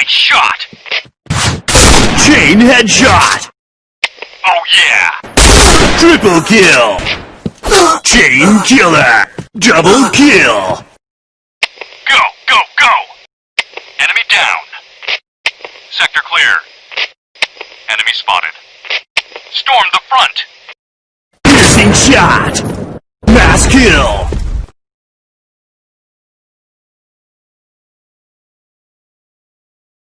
Nice shot! Chain headshot! Oh yeah! Triple kill! Chain killer! Double kill! Go, go, go! Enemy down. Sector clear. Enemy spotted. Storm the front. Piercing shot! Mass kill!